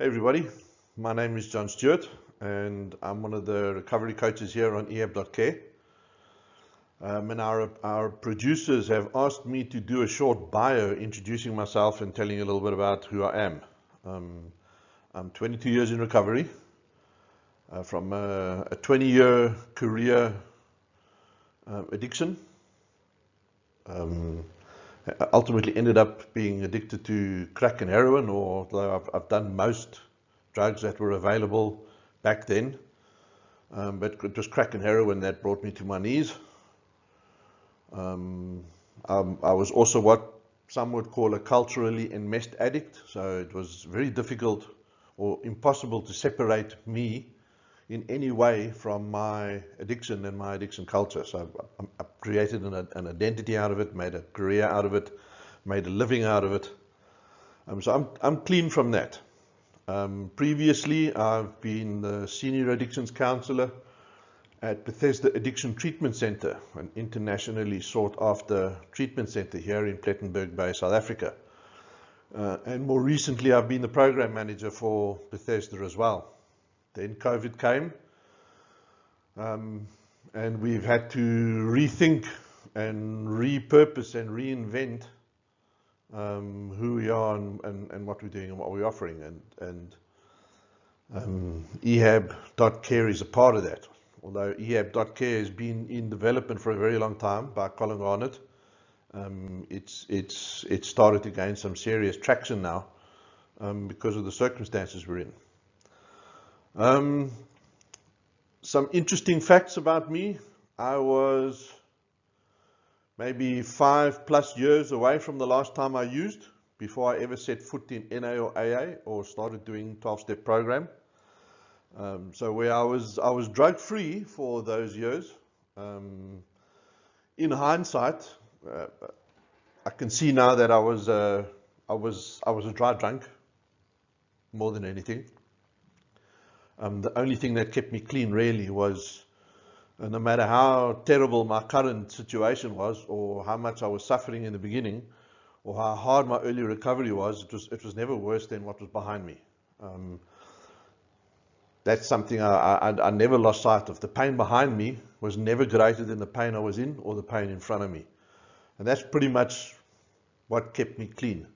Hey everybody, my name is John Stewart and I'm one of the recovery coaches here on ehab.care. And our producers have asked me to do a short bio introducing myself and telling you a little bit about who I am. I'm 22 years in recovery from a 20-year career addiction. I ultimately ended up being addicted to crack and heroin, although I've done most drugs that were available back then. But it was crack and heroin that brought me to my knees. I was also what some would call a culturally enmeshed addict, so it was very difficult or impossible to separate me in any way from my addiction and my addiction culture. So I created an identity out of it, made a career out of it, made a living out of it. So I'm clean from that. Previously, I've been the senior addictions counselor at Bethesda Addiction Treatment Center, an internationally sought after treatment center here in Plettenberg Bay, South Africa. And more recently, I've been the program manager for Bethesda as well. Then COVID came, and we've had to rethink and repurpose and reinvent who we are and what we're doing and what we're offering. And ehab.care is a part of that. Although ehab.care has been in development for a very long time by Colin Garnett, it's started to gain some serious traction now because of the circumstances we're in. Some interesting facts about me. I was maybe 5+ years away from the last time I used before I ever set foot in NA or AA or started doing 12-step program. So where I was drug free for those years. In hindsight, I can see now that I was a dry drunk more than anything. The only thing that kept me clean really was, no matter how terrible my current situation was, or how much I was suffering in the beginning, or how hard my early recovery was, it was never worse than what was behind me. That's something I never lost sight of. The pain behind me was never greater than the pain I was in or the pain in front of me. And that's pretty much what kept me clean.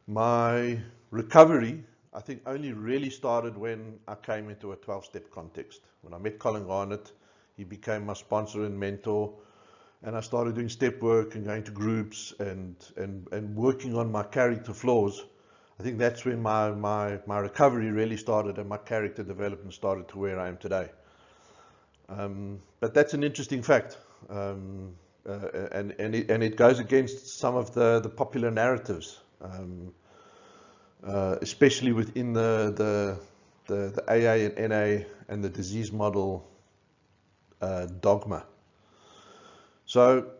My recovery, I think, only really started when I came into a 12-step context. When I met Colin Garnett, he became my sponsor and mentor, and I started doing step work and going to groups and working on my character flaws. I think that's when my recovery really started and my character development started to where I am today. But that's an interesting fact, and it goes against some of the popular narratives. Especially within the AA and NA and the disease model dogma. So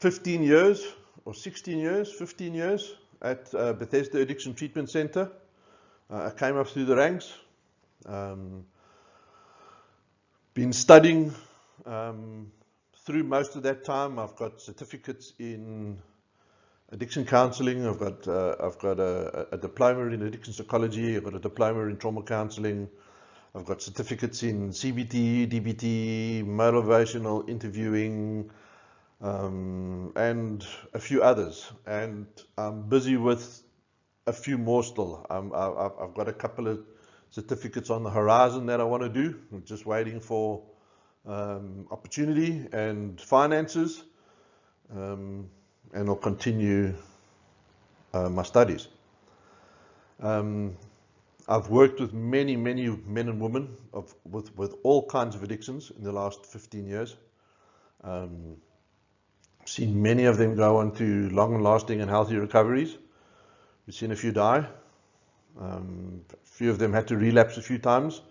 15 years or 16 years, 15 years at Bethesda Addiction Treatment Center. I came up through the ranks. Been studying through most of that time. I've got certificates in addiction counseling. I've got a diploma in addiction psychology. I've got a diploma in trauma counseling. I've got certificates in CBT, DBT, motivational interviewing, and a few others. And I'm busy with a few more still. I've got a couple of certificates on the horizon that I want to do. I'm just waiting for opportunity and finances. And I'll continue my studies. I've worked with many men and women with all kinds of addictions in the last 15 years. Seen many of them go on to long and lasting and healthy recoveries. We've seen a few die. A few of them had to relapse a few times.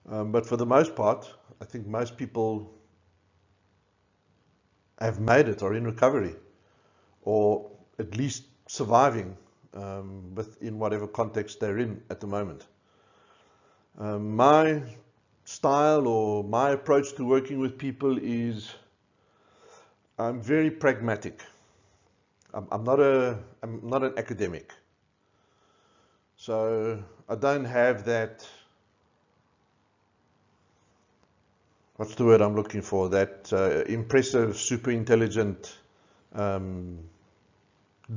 But for the most part, I think most people have made it or in recovery, or at least surviving within whatever context they're in at the moment. My style or my approach to working with people is I'm very pragmatic. I'm not an academic. So I don't have that, what's the word I'm looking for, that impressive, super intelligent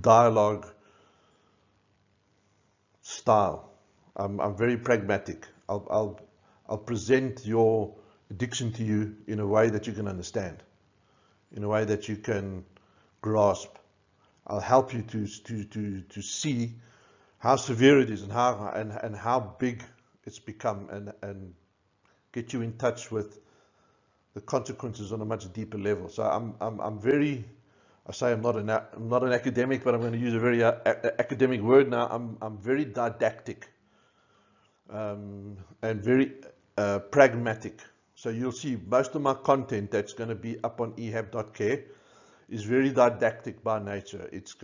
dialogue style. I'm very pragmatic. I'll present your addiction to you in a way that you can understand, in a way that you can grasp. I'll help you to see how severe it is and how big it's become, and get you in touch with the consequences on a much deeper level. So I'm very, I say I'm not an academic, but I'm going to use a very academic word now. I'm very didactic, and very pragmatic. So you'll see most of my content that's going to be up on ehab.care is very didactic by nature. It's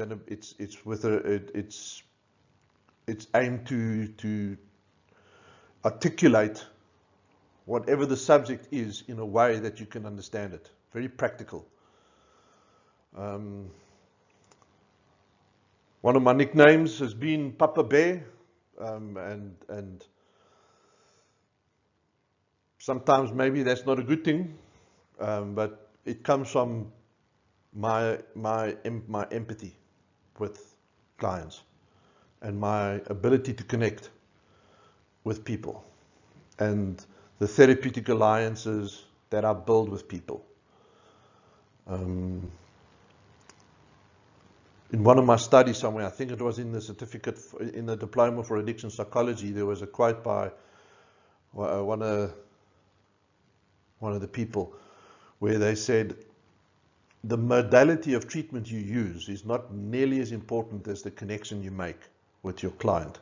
aimed to articulate whatever the subject is in a way that you can understand it. Very practical. One of my nicknames has been Papa Bear, and sometimes maybe that's not a good thing, but it comes from my empathy with clients and my ability to connect with people and the therapeutic alliances that I build with people. In one of my studies somewhere, I think it was in the certificate, in the diploma for addiction psychology, there was a quote by one of the people where they said, the modality of treatment you use is not nearly as important as the connection you make with your client.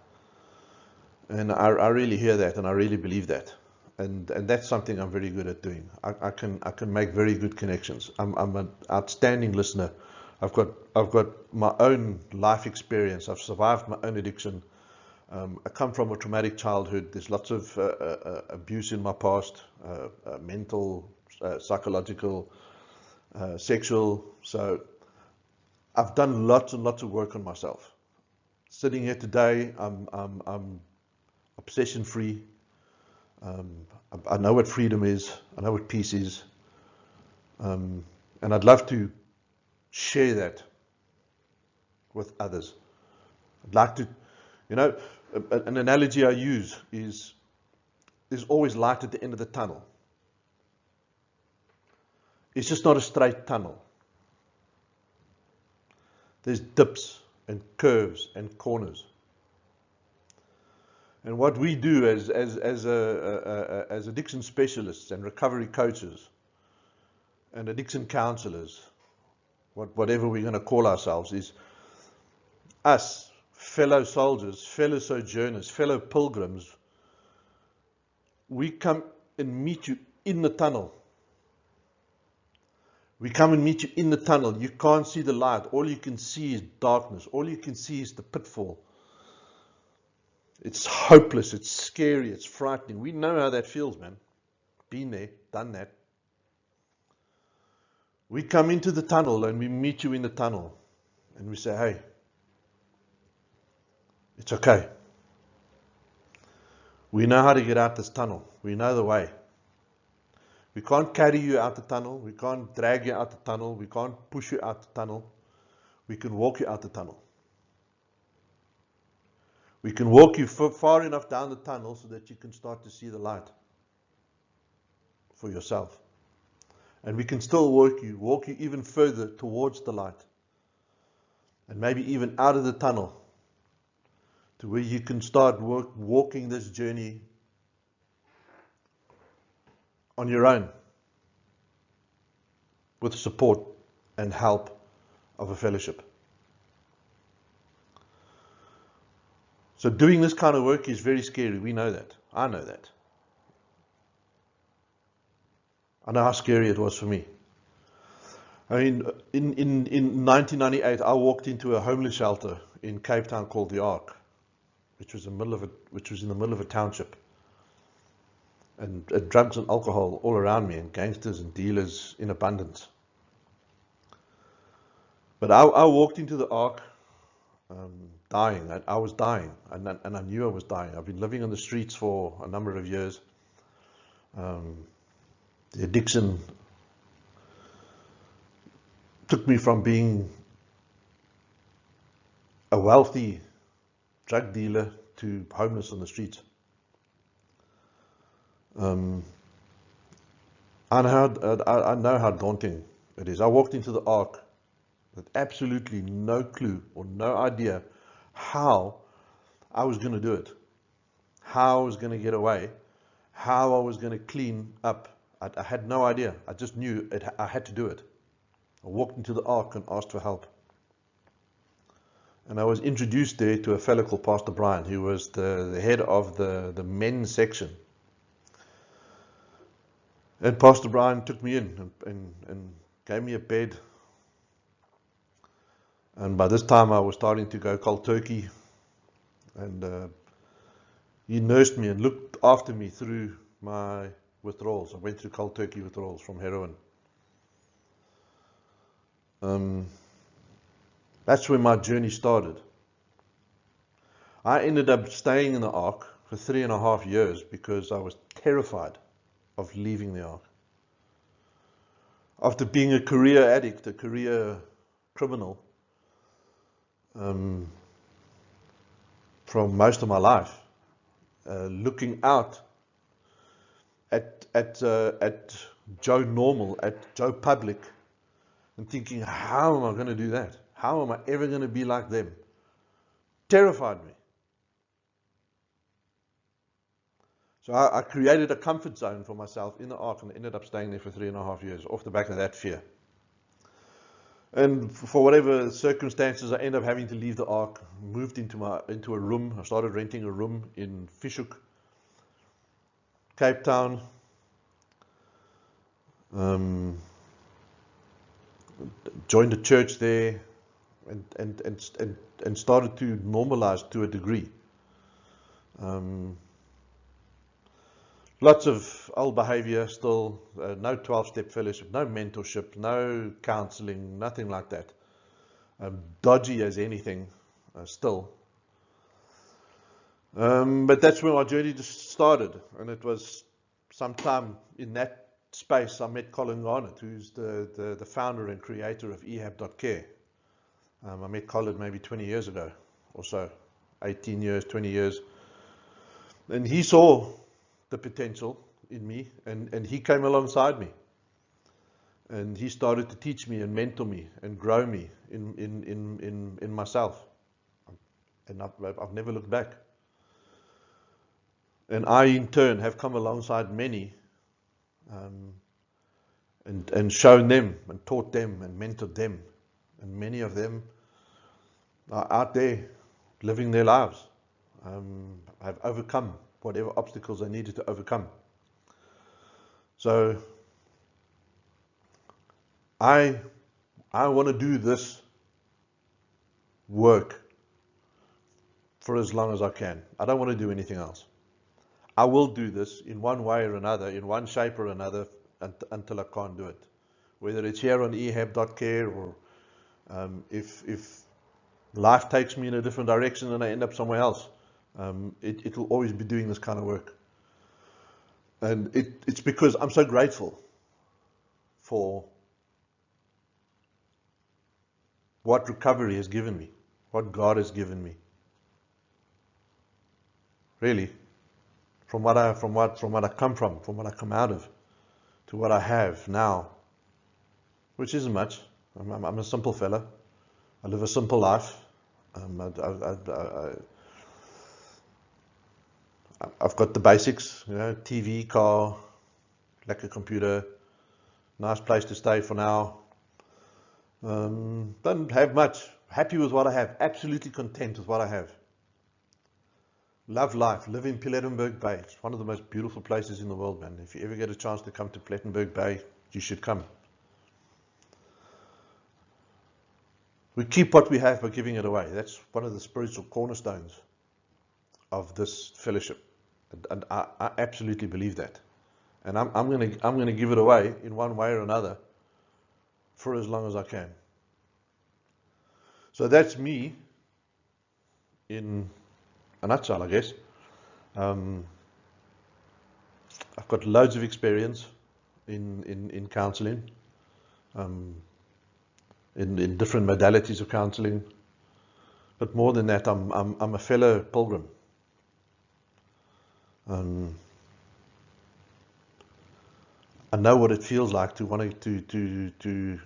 And I really hear that, and I really believe that. And that's something I'm very good at doing. I can make very good connections. I'm an outstanding listener. I've got my own life experience. I've survived my own addiction. I come from a traumatic childhood. There's lots of abuse in my past, mental, psychological, sexual. So I've done lots and lots of work on myself. Sitting here today, I'm obsession free. I know what freedom is. I know what peace is. And I'd love to share that with others. I'd like to, an analogy I use is there's always light at the end of the tunnel. It's just not a straight tunnel. There's dips and curves and corners. And what we do as addiction specialists and recovery coaches and addiction counselors, whatever we're going to call ourselves, is us, fellow soldiers, fellow sojourners, fellow pilgrims. We come and meet you in the tunnel. We come and meet you in the tunnel. You can't see the light. All you can see is darkness. All you can see is the pitfall. It's hopeless. It's scary. It's frightening. We know how that feels, man. Been there, done that. We come into the tunnel and we meet you in the tunnel. And we say, hey, it's okay. We know how to get out this tunnel. We know the way. We can't carry you out the tunnel. We can't drag you out the tunnel. We can't push you out the tunnel. We can walk you out the tunnel. We can walk you far enough down the tunnel so that you can start to see the light for yourself. And we can still walk you even further towards the light. And maybe even out of the tunnel to where you can start walking this journey on your own with support and help of a fellowship. So doing this kind of work is very scary. We know that. I know that. I know how scary it was for me. I mean, in 1998, I walked into a homeless shelter in Cape Town called the Ark, which was in the middle of a township. And drugs and alcohol all around me, and gangsters and dealers in abundance. But I walked into the Ark. dying. I was dying, and I knew I was dying. I've been living on the streets for a number of years. The addiction took me from being a wealthy drug dealer to homeless on the streets. I know how daunting it is. I walked into the ark with absolutely no clue or no idea how I was going to do it, how I was going to get away, how I was going to clean up. I had no idea. I just knew I had to do it. I walked into the ark and asked for help. And I was introduced there to a fellow called Pastor Brian, who was the head of the men's section. And Pastor Brian took me in and gave me a bed. And by this time I was starting to go cold turkey. And he nursed me and looked after me through my withdrawals. I went through cold turkey withdrawals from heroin. That's where my journey started. I ended up staying in the ark for 3.5 years because I was terrified of leaving the ark. After being a career addict, a career criminal, from most of my life, looking out at Joe Normal, at Joe Public, and thinking, how am I going to do that? How am I ever going to be like them? Terrified me. So I created a comfort zone for myself in the ark and ended up staying there for 3.5 years off the back of that fear. And for whatever circumstances, I ended up having to leave the ark, moved into a room. I started renting a room in Fishhoek, Cape Town. Joined a church there and started to normalize to a degree. Lots of old behavior still, no 12-step fellowship, no mentorship, no counseling, nothing like that. Dodgy as anything, still. But that's where my journey just started. And it was sometime in that space I met Colin Garnett, who's the founder and creator of ehab.care. I met Colin maybe 20 years ago or so, 18 years, 20 years. And he saw the potential in me, and he came alongside me. And he started to teach me and mentor me and grow me in myself. And I've never looked back. And I, in turn, have come alongside many and shown them and taught them and mentored them. And many of them are out there living their lives, have overcome whatever obstacles they needed to overcome. So I want to do this work for as long as I can. I don't want to do anything else. I will do this in one way or another, in one shape or another, until I can't do it. Whether it's here on ehab.care or if life takes me in a different direction and I end up somewhere else, it will always be doing this kind of work. And it's because I'm so grateful for what recovery has given me, what God has given me. Really, from what I come from what I come out of, to what I have now, which isn't much. I'm a simple fella. I live a simple life. I've got the basics, TV, car, lekker computer, nice place to stay for now. Don't have much. Happy with what I have. Absolutely content with what I have. Love life. Live in Plettenberg Bay. It's one of the most beautiful places in the world, man. If you ever get a chance to come to Plettenberg Bay, you should come. We keep what we have by giving it away. That's one of the spiritual cornerstones of this fellowship, and I absolutely believe that. And I'm going to give it away in one way or another for as long as I can. So that's me in a nutshell, I guess. I've got loads of experience in counseling, in different modalities of counseling. But more than that, I'm a fellow pilgrim. I know what it feels like to want to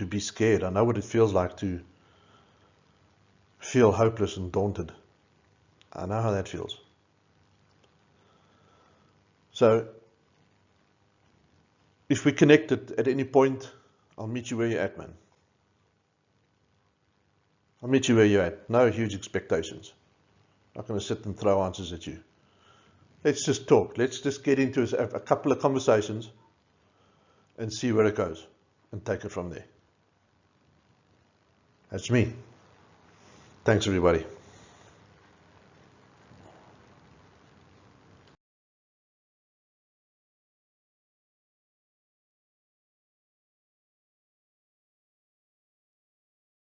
be scared. I know what it feels like to feel hopeless and daunted. I know how that feels. So, if we connected at any point, I'll meet you where you're at, man. I'll meet you where you're at. No huge expectations. I'm not going to sit and throw answers at you. Let's just talk. Let's just get into a couple of conversations and see where it goes and take it from there. That's me. Thanks, everybody.